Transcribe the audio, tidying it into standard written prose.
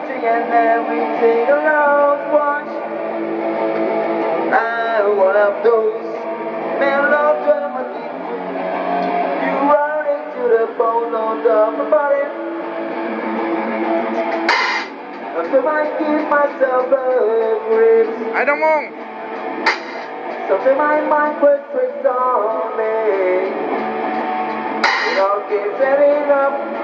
country and everything around watch. I'm one of those melodramatic. You run into the bone of my body. After I give myself a grip. ไอ้น้องมง Something my mind was tricked on me. It all keeps setting up.